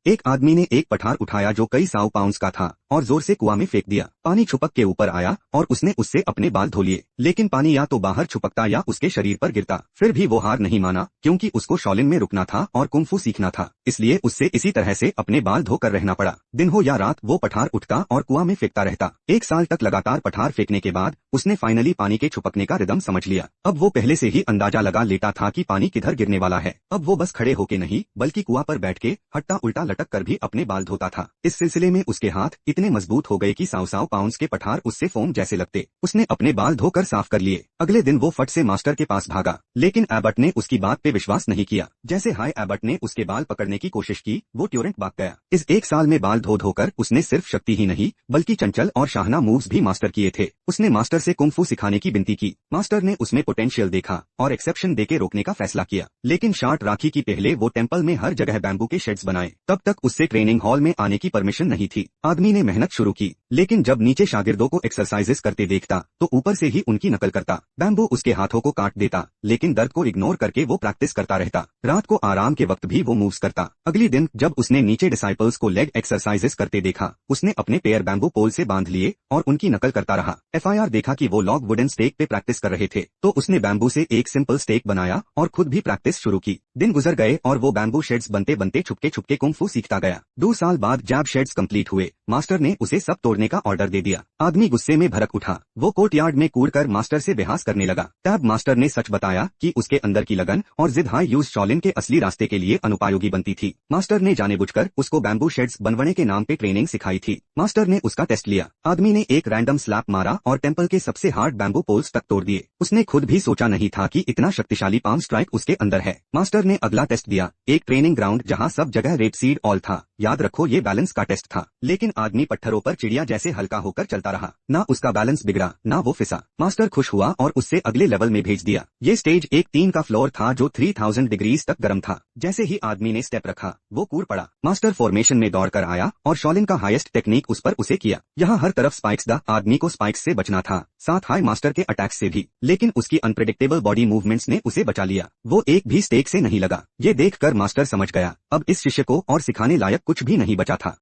एक आदमी ने एक पठार उठाया जो कई 100 पाउंड का था और जोर से कुआं में फेंक दिया। पानी छुपक के ऊपर आया और उसने उससे अपने बाल धो लिए, लेकिन पानी या तो बाहर छुपकता या उसके शरीर पर गिरता। फिर भी वो हार नहीं माना, क्योंकि उसको शॉलिन में रुकना था और कुंफू सीखना था, इसलिए उससे इसी तरह से अपने बाल धोकर रहना पड़ा। दिन हो या रात वो पठार उठता और कुआं में फेंकता रहता। 1 साल तक लगातार पठार फेंकने के बाद उसने फाइनली पानी के छुपकने का रिदम समझ लिया। अब वो पहले से ही अंदाजा लगा लेता था कि पानी किधर गिरने वाला है। अब वो बस खड़े होके नहीं, बल्कि कुआं पर बैठ के हट्टा उल्टा लटक कर भी अपने बाल धोता था। इस सिलसिले में उसके हाथ इतने मजबूत हो गए कि 100 पाउंड के पठार उससे फोम जैसे लगते। उसने अपने बाल धोकर साफ कर लिए। अगले दिन वो फट से मास्टर के पास भागा, लेकिन एबर्ट ने उसकी बात पे विश्वास नहीं किया। जैसे हाय एबर्ट ने उसके बाल पकड़ने की कोशिश की, वो ट्यूरेंट भाग गया। इस 1 साल में बाल धो धोकर उसने सिर्फ शक्ति ही नहीं, बल्कि चंचल और शाहना मूव्स भी मास्टर किए थे। उसने मास्टर से कुंफू सिखाने की विनती की। मास्टर ने उसमें पोटेंशियल देखा और एक्सेप्शन देके रोकने का फैसला किया, लेकिन शार्ट राखी की पहले वो टेंपल में हर जगह बैम्बू के शेड्स बनाए। तब तक उससे ट्रेनिंग हॉल में आने की परमिशन नहीं थी। आदमी ने मेहनत शुरू की, लेकिन जब नीचे शागिर्दों को एक्सरसाइजेस करते देखता तो ऊपर से ही उनकी नकल करता। बैम्बू उसके हाथों को काट देता, लेकिन दर्द को इग्नोर करके वो प्रैक्टिस करता रहता। रात को आराम के वक्त भी वो मूव्स करता। अगली दिन जब उसने नीचे डिसाइपल्स को लेग एक्सरसाइजेस करते देखा, उसने अपने पैर बैम्बू पोल से बांध लिए और उनकी नकल करता रहा। FIR देखा कि वो लॉग वुडन स्टेक पे प्रैक्टिस कर रहे थे, तो उसने बैम्बू से एक सिंपल स्टेक बनाया और खुद भी प्रैक्टिस शुरू की। दिन गुजर गए और वो बैम्बू शेड्स बनते बनते छुपके छुपके कुंफू सीखता गया। 2 साल बाद जब शेड्स कंप्लीट हुए, मास्टर ने उसे सब तोड़ने का ऑर्डर दे दिया। आदमी गुस्से में भड़क उठा। वो कोर्टयार्ड में कूदकर मास्टर से बहस करने लगा। तब मास्टर ने सच बताया कि उसके अंदर की लगन और जिद हाई यूज शॉलिन के असली रास्ते के लिए अनुपयोगी बनती थी। मास्टर ने जानबूझकर उसको बैम्बू शेड्स बनवाने के नाम पे ट्रेनिंग सिखाई थी। मास्टर ने उसका टेस्ट लिया। आदमी ने एक रैंडम स्लैप मारा और टेंपल के सबसे हार्ड बैम्बू पोल्स तक तोड़ दिए। उसने खुद भी सोचा नहीं था कि इतना शक्तिशाली पाम स्ट्राइक उसके अंदर है। मास्टर ने अगला टेस्ट दिया, एक ट्रेनिंग ग्राउंड जहां सब जगह रेपसीड ऑल था। याद रखो ये बैलेंस का टेस्ट था, लेकिन आदमी पत्थरों पर चिड़िया जैसे हल्का होकर चलता रहा। ना उसका बैलेंस बिगड़ा, ना वो फिसा। मास्टर खुश हुआ और उससे अगले लेवल में भेज दिया। ये स्टेज एक 3 का फ्लोर था जो 3000 डिग्रीज तक गर्म था। जैसे ही आदमी ने स्टेप रखा, वो कूद पड़ा। मास्टर फॉर्मेशन में दौड़ कर आया और शॉलिन का हाईएस्ट टेक्निक उस पर उसे किया। यहाँ हर तरफ स्पाइक्स था। आदमी को स्पाइक्स से बचना था, साथ हाई मास्टर के अटैक्स से भी, लेकिन उसकी अनप्रेडिक्टेबल बॉडी मूवमेंट्स ने उसे बचा लिया। वो एक भी स्टेक से नहीं लगा। ये देखकर मास्टर समझ गया, अब इस शिष्य को और सिखाने लायक कुछ भी नहीं बचा था।